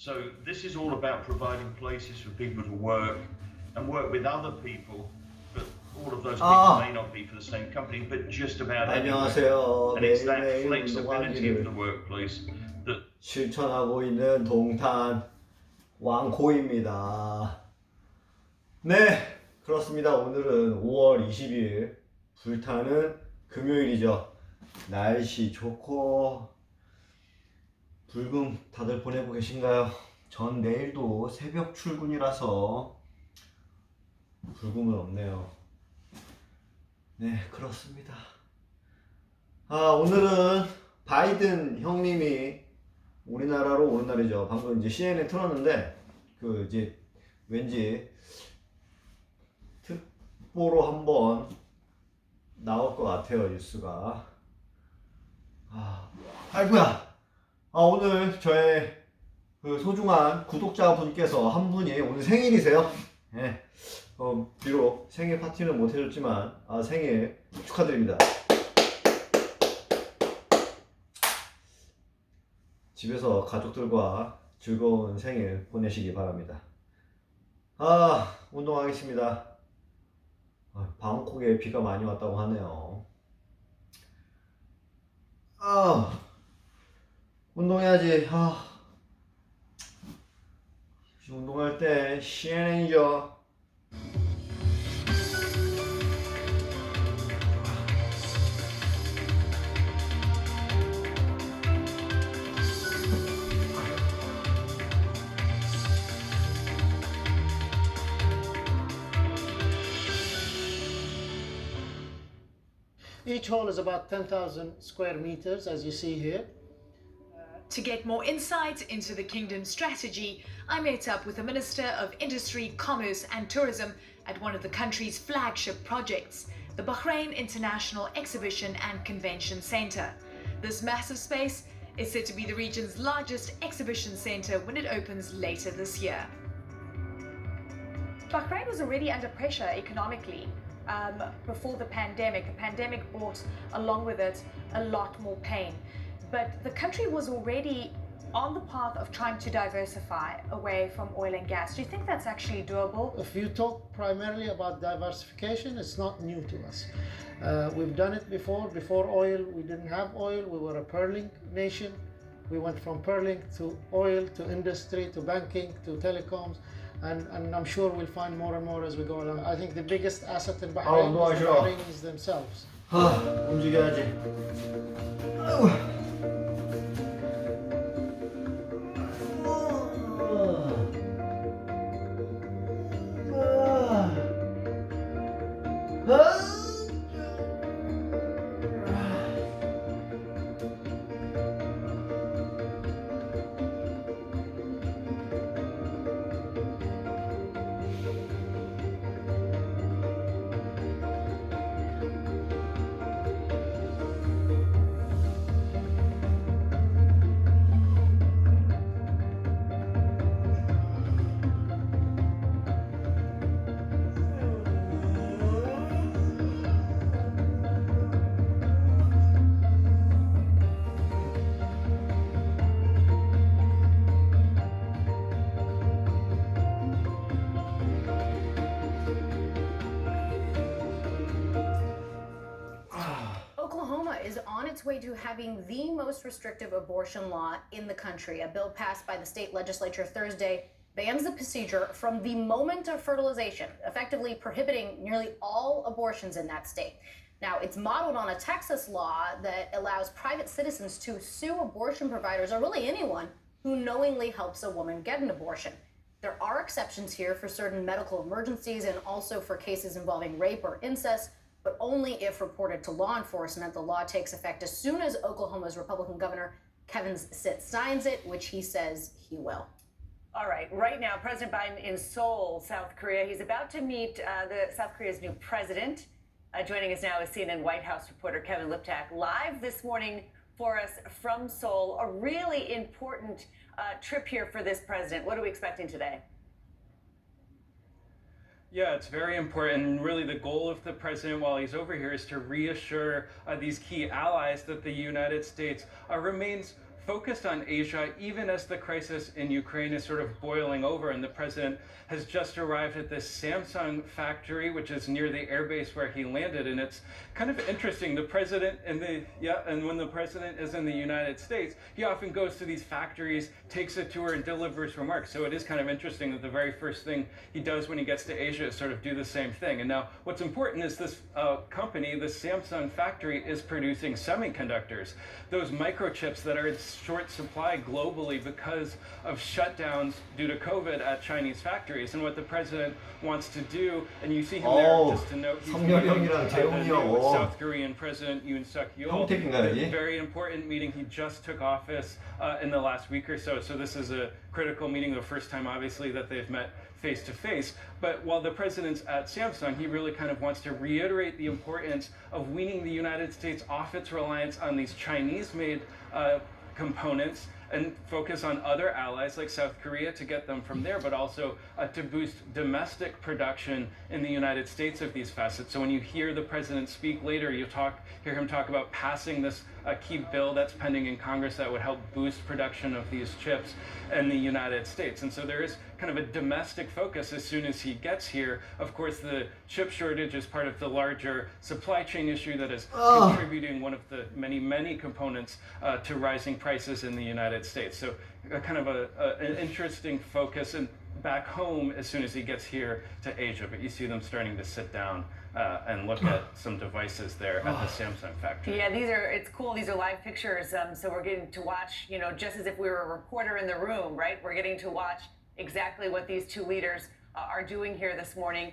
So this is all about providing places for people to work and work with other people, but all of those people may not be for the same company, but just about anywhere. 안녕하세요. And it's that 매일매일 flexibility of 운동하기를 the workplace that 실천하고 있는 동탄 왕코입니다. 네, 그렇습니다. 오늘은 5월 20일 불타는 금요일이죠. 날씨 좋고 불금 다들 보내고 계신가요? 전 내일도 새벽 출근이라서 불금은 없네요. 네, 그렇습니다. 오늘은 바이든 형님이 우리나라로 오는 날이죠. 방금 이제 CNN 틀었는데 이제 왠지 특보로 한번 나올 것 같아요, 뉴스가. 아이고야. 오늘 저의 소중한 구독자분께서 한 분이 오늘 생일이세요. 네. 비록 생일 파티는 못 해줬지만 생일 축하드립니다. 집에서 가족들과 즐거운 생일 보내시기 바랍니다. 운동하겠습니다. 방콕에 비가 많이 왔다고 하네요. 운동해야지. 운동할 때 CNN이죠. Each hall is about 10,000 square meters, as you see here. To get more insight into the kingdom's strategy, I met up with the Minister of Industry, Commerce and Tourism at one of the country's flagship projects, the Bahrain International Exhibition and Convention Center. This massive space is said to be the region's largest exhibition center when it opens later this year. Bahrain was already under pressure economically before the pandemic. The pandemic brought along with it a lot more pain. But the country was already on the path of trying to diversify away from oil and gas. Do you think that's actually doable? If you talk primarily about diversification, it's not new to us. We've done it before. Before oil, we didn't have oil. We were a pearling nation. We went from pearling to oil, to industry, to banking, to telecoms. And I'm sure we'll find more and more as we go along. I think the biggest asset in Bahrain is the Bahrainis themselves. 움직여야지. Oklahoma is on its way to having the most restrictive abortion law in the country. A bill passed by the state legislature Thursday bans the procedure from the moment of fertilization, effectively prohibiting nearly all abortions in that state. Now, it's modeled on a Texas law that allows private citizens to sue abortion providers, or really anyone, who knowingly helps a woman get an abortion. There are exceptions here for certain medical emergencies and also for cases involving rape or incest, but only if reported to law enforcement. The law takes effect as soon as Oklahoma's Republican Governor Kevin Stitt signs it, which he says he will. All right, right now, President Biden in Seoul, South Korea. He's about to meet South Korea's new president. Joining us now is CNN White House reporter Kevin Liptak, live this morning for us from Seoul. A really important trip here for this president. What are we expecting today? Yeah, it's very important. And really, the goal of the president while he's over here is to reassure these key allies that the United States remains focused on Asia, even as the crisis in Ukraine is sort of boiling over. And the president has just arrived at this Samsung factory, which is near the airbase where he landed. And it's kind of interesting. The president and when the president is in the United States, he often goes to these factories, takes a tour, and delivers remarks. So it is kind of interesting that the very first thing he does when he gets to Asia is sort of do the same thing. And now what's important is this company, the Samsung factory, is producing semiconductors, those microchips that are in short supply globally because of shutdowns due to COVID at Chinese factories. And what the president wants to do, and you see him there, just to note, he's 성렬 meeting 형이랑 the 재훈이 new 형. South Korean President Yoon Suk-yeol. 형택인가요? Very important meeting. He just took office in the last week or so. So this is a critical meeting, the first time, obviously, that they've met face to face. But while the president's at Samsung, he really kind of wants to reiterate the importance of weaning the United States off its reliance on these Chinese-made components and focus on other allies like South Korea to get them from there, but also to boost domestic production in the United States of these facets. So when you hear the president speak later, you hear him talk about passing this key bill that's pending in Congress that would help boost production of these chips in the United States. And so there is kind of a domestic focus as soon as he gets here. Of course, the chip shortage is part of the larger supply chain issue that is contributing one of the many components to rising prices in the United States. So kind of an interesting focus and back home as soon as he gets here to Asia. But you see them starting to sit down and look at some devices there at the Samsung factory. Yeah, it's cool. These are live pictures. So we're getting to watch, just as if we were a reporter in the room, right? We're getting to watch exactly what these two leaders are doing here this morning.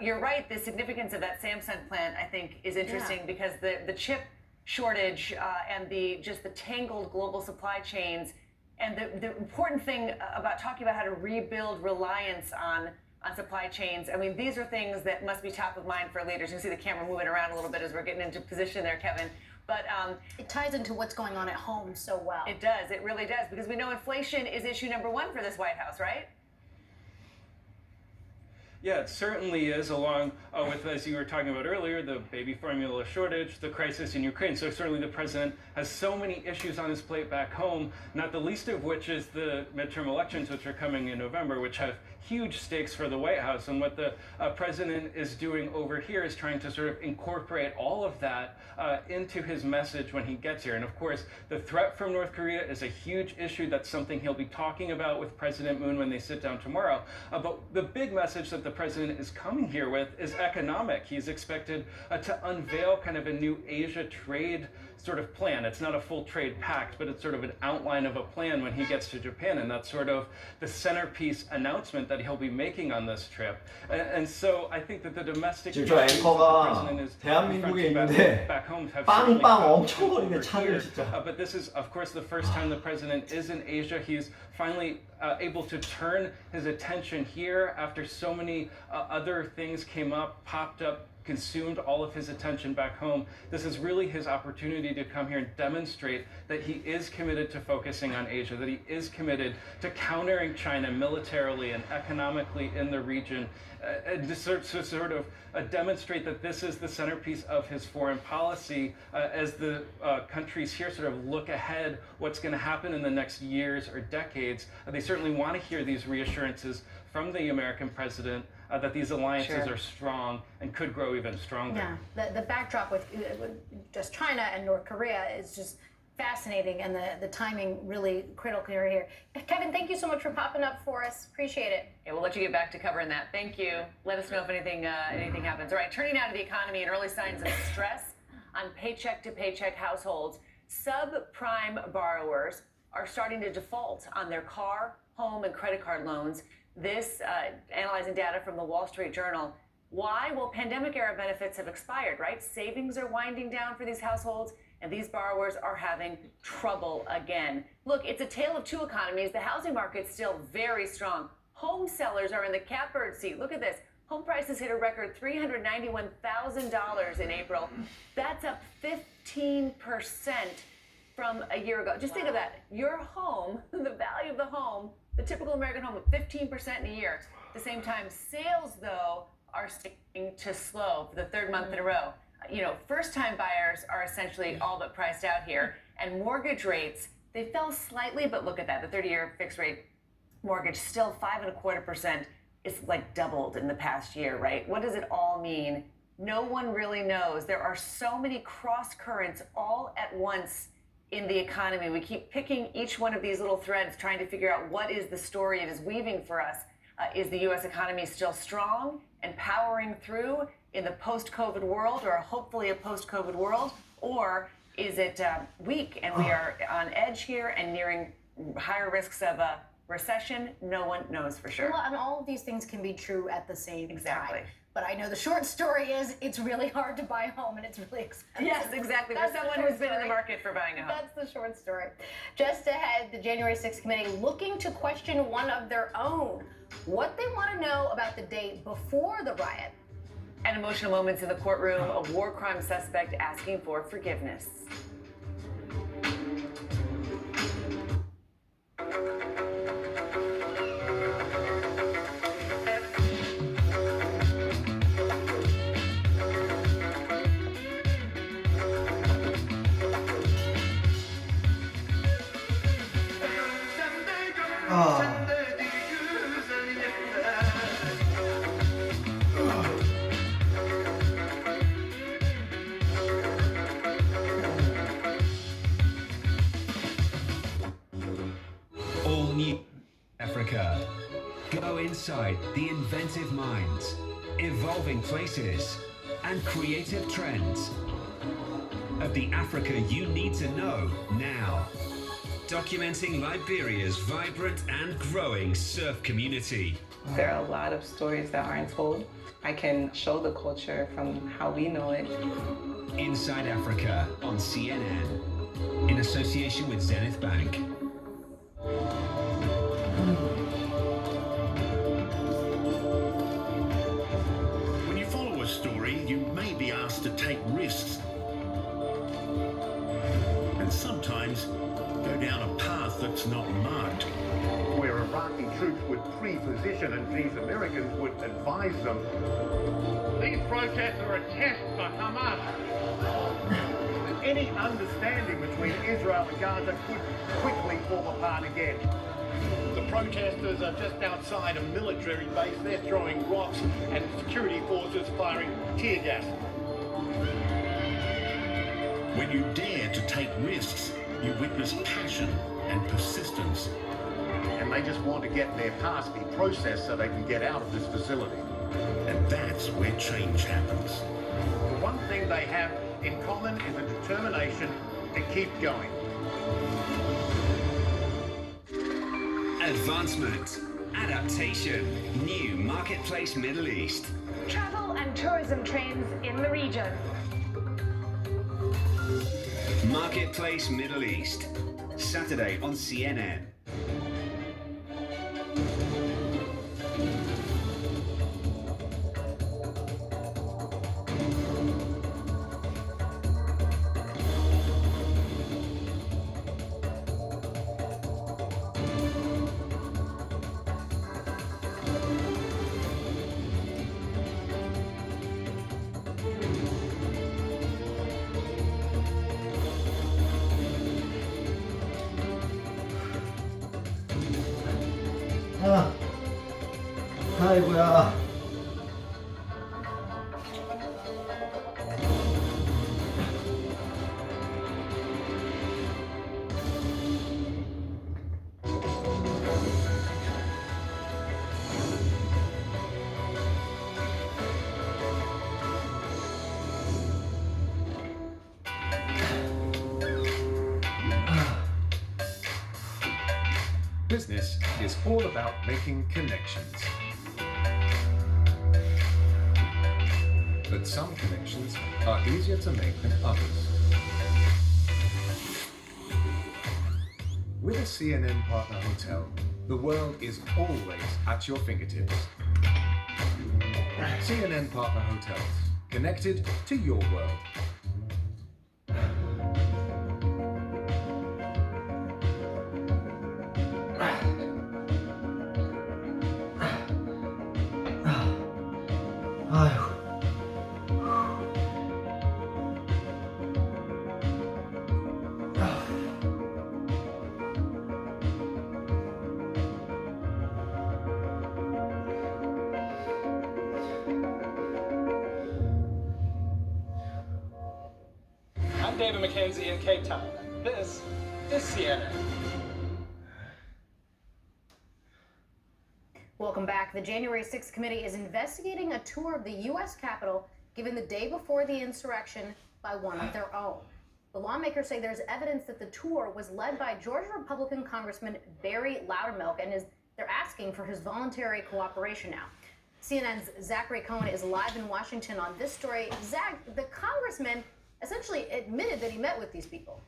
You're right. The significance of that Samsung plant, I think, is interesting because the chip shortage and the tangled global supply chains, and the important thing about talking about how to rebuild reliance on supply chains. I mean, these are things that must be top of mind for leaders. You can see the camera moving around a little bit as we're getting into position there, Kevin. But it ties into what's going on at home so well. It does. It really does. Because we know inflation is issue number one for this White House, right? Yeah, it certainly is, along with, as you were talking about earlier, the baby formula shortage, the crisis in Ukraine. So certainly the president has so many issues on his plate back home, not the least of which is the midterm elections, which are coming in November, which have huge stakes for the White House. And what the president is doing over here is trying to sort of incorporate all of that into his message when he gets here. And of course, the threat from North Korea is a huge issue. That's something he'll be talking about with President Moon when they sit down tomorrow. But the big message that the president is coming here with is economic. He's expected to unveil kind of a new Asia trade sort of plan. It's not a full trade pact, but it's sort of an outline of a plan when he gets to Japan. And that's sort of the centerpiece announcement that he'll be making on this trip. And so I think that the domestic 지금 저 앵커가 대한민국에 있는데 빵빵 엄청 거리네 차를 진짜. But this is, of course, the first time the president is in Asia. He's finally able to turn his attention here after so many other things came up, popped up, consumed all of his attention back home. This is really his opportunity to come here and demonstrate that he is committed to focusing on Asia, that he is committed to countering China militarily and economically in the region, and to sort of demonstrate that this is the centerpiece of his foreign policy as the countries here sort of look ahead what's going to happen in the next years or decades. They certainly want to hear these reassurances from the American president that these alliances are strong and could grow even stronger. Yeah, the backdrop with just China and North Korea is just fascinating, and the timing really critical here. Kevin, thank you so much for popping up for us. Appreciate it. Yeah, we'll let you get back to covering that. Thank you. Let us know if anything happens. All right, turning now to the economy and early signs of stress on paycheck-to-paycheck households. Subprime borrowers are starting to default on their car, home, and credit card loans. This, analyzing data from the Wall Street Journal. Why? Well, pandemic-era benefits have expired, right? Savings are winding down for these households, and these borrowers are having trouble again. Look, it's a tale of two economies. The housing market's still very strong. Home sellers are in the catbird seat. Look at this. Home prices hit a record $391,000 in April. That's up 15% from a year ago. Just think of that. Your home, the value of the home, the typical American home, of 15% in a year. At the same time, sales, though, are starting to slow for the third month in a row. First-time buyers are essentially all but priced out here, and mortgage rates They fell slightly, but look at that. The 30-year fixed rate mortgage still 5.25%. It's like doubled in the past year, right? What does it all mean? No one really knows. There are so many cross currents all at once in the economy. We keep picking each one of these little threads, trying to figure out what is the story it is weaving for us. Is the U.S. economy still strong and powering through in the post-COVID world, or hopefully a post-COVID world? Or is it weak and we are on edge here and nearing higher risks of a recession? No one knows for sure. Well, and all of these things can be true at the same Exactly. time. But I know the short story is it's really hard to buy a home and it's really expensive. Yes, exactly. For someone who's been in the market for buying a home. That's the short story. Just ahead, the January 6th committee looking to question one of their own. What they want to know about the day before the riot. And emotional moments in the courtroom, a war crime suspect asking for forgiveness. All new Africa. Go inside the inventive minds, evolving places, and creative trends of the Africa you need to know now. Documenting Liberia's vibrant and growing surf community. There are a lot of stories that aren't told. I can show the culture from how we know it. Inside Africa on CNN, in association with Zenith Bank. When you follow a story, you may be asked to take risks. And sometimes go down a path that's not marked. Where Iraqi troops would pre-position and these Americans would advise them. These protests are a test for Hamas. Any understanding between Israel and Gaza could quickly fall apart again. The protesters are just outside a military base. They're throwing rocks and security forces firing tear gas. When you dare to take risks, you witness passion and persistence. And they just want to get their past be processed so they can get out of this facility. And that's where change happens. The one thing they have in common is a determination to keep going. Advancement, adaptation, new Marketplace Middle East. Travel and tourism trends in the region. Marketplace Middle East, Saturday on CNN. 아이고야. Business is all about making connections. But some connections are easier to make than others. With a CNN partner hotel, the world is always at your fingertips. CNN partner hotels, connected to your world. 아휴. David Mackenzie in Cape Town. This is CNN. Welcome back. The January 6th committee is investigating a tour of the U.S. Capitol given the day before the insurrection by one of their own. The lawmakers say there's evidence that the tour was led by Georgia Republican Congressman Barry Loudermilk, and they're asking for his voluntary cooperation now. CNN's Zachary Cohen is live in Washington on this story. Zach, the congressman essentially admitted that he met with these people.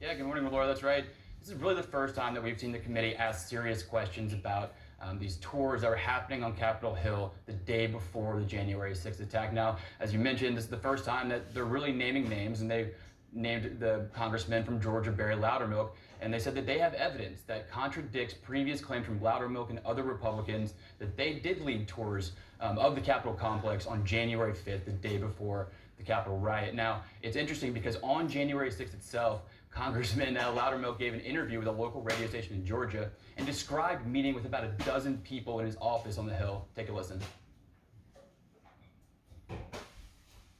Yeah, good morning, Laura. That's right. This is really the first time that we've seen the committee ask serious questions about these tours that were happening on Capitol Hill the day before the January 6th attack. Now, as you mentioned, this is the first time that they're really naming names, and they've named the congressman from Georgia, Barry Loudermilk, and they said that they have evidence that contradicts previous claims from Loudermilk and other Republicans that they did lead tours of the Capitol complex on January 5th, the day before the Capitol riot. Now, it's interesting because on January 6th itself, Congressman Loudermilk gave an interview with a local radio station in Georgia and described meeting with about a dozen people in his office on the Hill. Take a listen.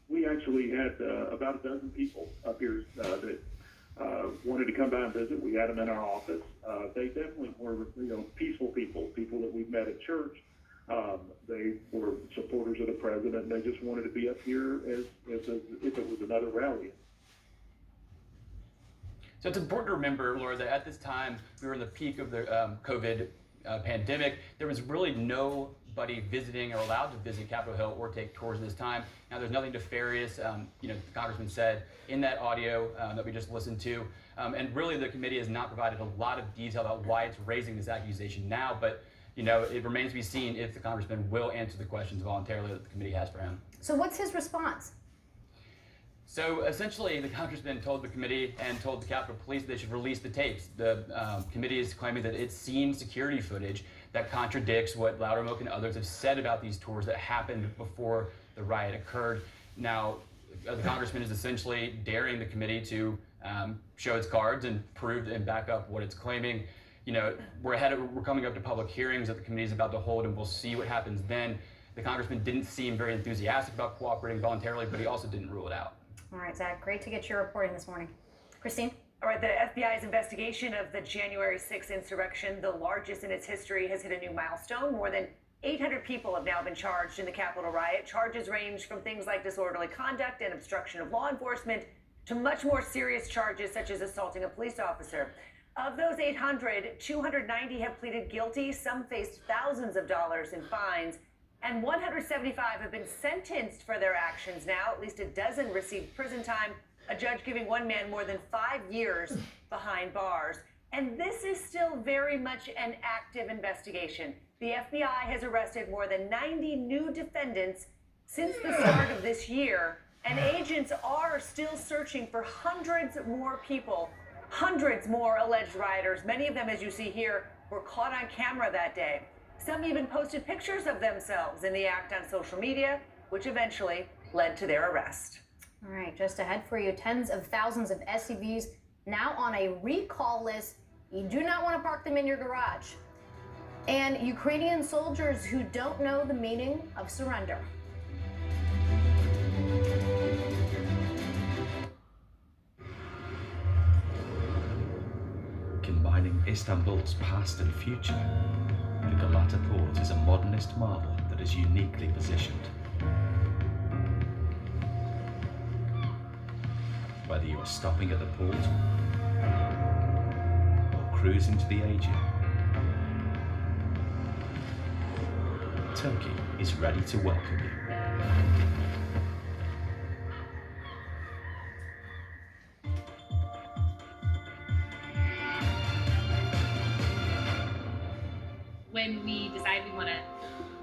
We actually had about a dozen people up here that wanted to come by and visit. We had them in our office. They definitely were, peaceful people that we've met at church. They were supporters of the president, and they just wanted to be up here as if it was another rally. So it's important to remember, Laura, that at this time, we were in the peak of the COVID pandemic. There was really nobody visiting or allowed to visit Capitol Hill or take tours at this time. Now, there's nothing nefarious, the congressman said in that audio that we just listened to. And really, the committee has not provided a lot of detail about why it's raising this accusation now. But, it remains to be seen if the congressman will answer the questions voluntarily that the committee has for him. So what's his response? So essentially, the congressman told the committee and told the Capitol Police they should release the tapes. The committee is claiming that it's seen security footage that contradicts what Loudermilk and others have said about these tours that happened before the riot occurred. Now, the congressman is essentially daring the committee to show its cards and prove and back up what it's claiming. We're coming up to public hearings that the committee is about to hold, and we'll see what happens then. The congressman didn't seem very enthusiastic about cooperating voluntarily, but he also didn't rule it out. All right, Zach, great to get your reporting this morning. Christine? All right, the FBI's investigation of the January 6th insurrection, the largest in its history, has hit a new milestone. More than 800 people have now been charged in the Capitol riot. Charges range from things like disorderly conduct and obstruction of law enforcement to much more serious charges such as assaulting a police officer. Of those 800, 290 have pleaded guilty. Some faced thousands of dollars in fines. And 175 have been sentenced for their actions now. At least a dozen received prison time, a judge giving one man more than 5 years behind bars. And this is still very much an active investigation. The FBI has arrested more than 90 new defendants since the start of this year, and agents are still searching for hundreds more people, hundreds more alleged rioters. Many of them, as you see here, were caught on camera that day. Some even posted pictures of themselves in the act on social media, which eventually led to their arrest. All right, just ahead for you, tens of thousands of SUVs now on a recall list. You do not want to park them in your garage. And Ukrainian soldiers who don't know the meaning of surrender. Combining Istanbul's past and future, the Galata Port is a modernist marvel that is uniquely positioned. Whether you are stopping at the port or cruising to the Aegean, Turkey is ready to welcome you. When we decide we want to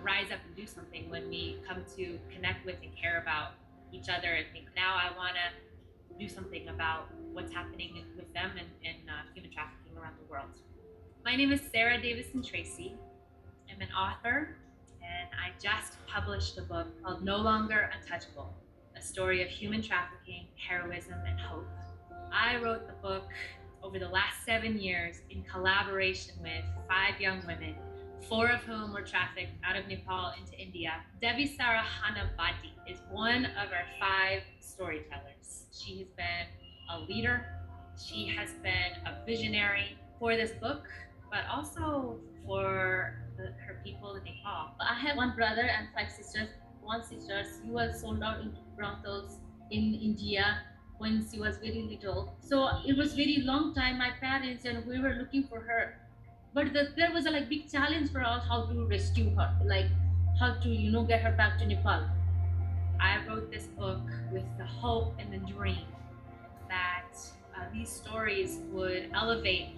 rise up and do something, when we come to connect with and care about each other and think, now I want to do something about what's happening with them and human trafficking around the world. My name is Sarah Davison Tracy. I'm an author, and I just published a book called No Longer Untouchable, a story of human trafficking, heroism, and hope. I wrote the book over the last 7 years in collaboration with 5 young women 4 of whom were trafficked out of Nepal into India. Devi Sarahanabadi is one of our 5 storytellers. She has been a leader. She has been a visionary for this book, but also for her people in Nepal. I have 1 brother and 5 sisters. One sister, she was sold out in brothels in India when she was very little. So it was very long time, my parents and we were looking for her. But there was a big challenge for us how to rescue her, how to, get her back to Nepal. I wrote this book with the hope and the dream that these stories would elevate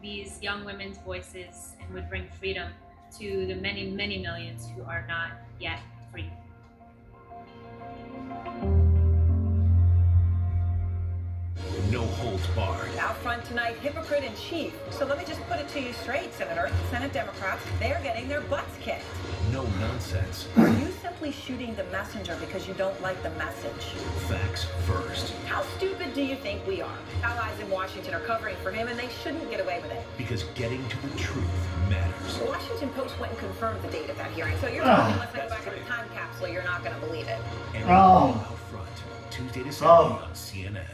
these young women's voices and would bring freedom to the many, many millions who are not yet free. No holds barred. Out front tonight, hypocrite in chief. So let me just put it to you straight, Senator. Senate Democrats, they're getting their butts kicked. No nonsense. Are you simply shooting the messenger because you don't like the message? Facts first. How stupid do you think we are? Allies in Washington are covering for him and they shouldn't get away with it. Because getting to the truth matters. The Washington Post went and confirmed the date of that hearing. So you're telling me unless I go back in the time capsule, you're not going to believe it. Out front, Tuesday to Saturday on CNN.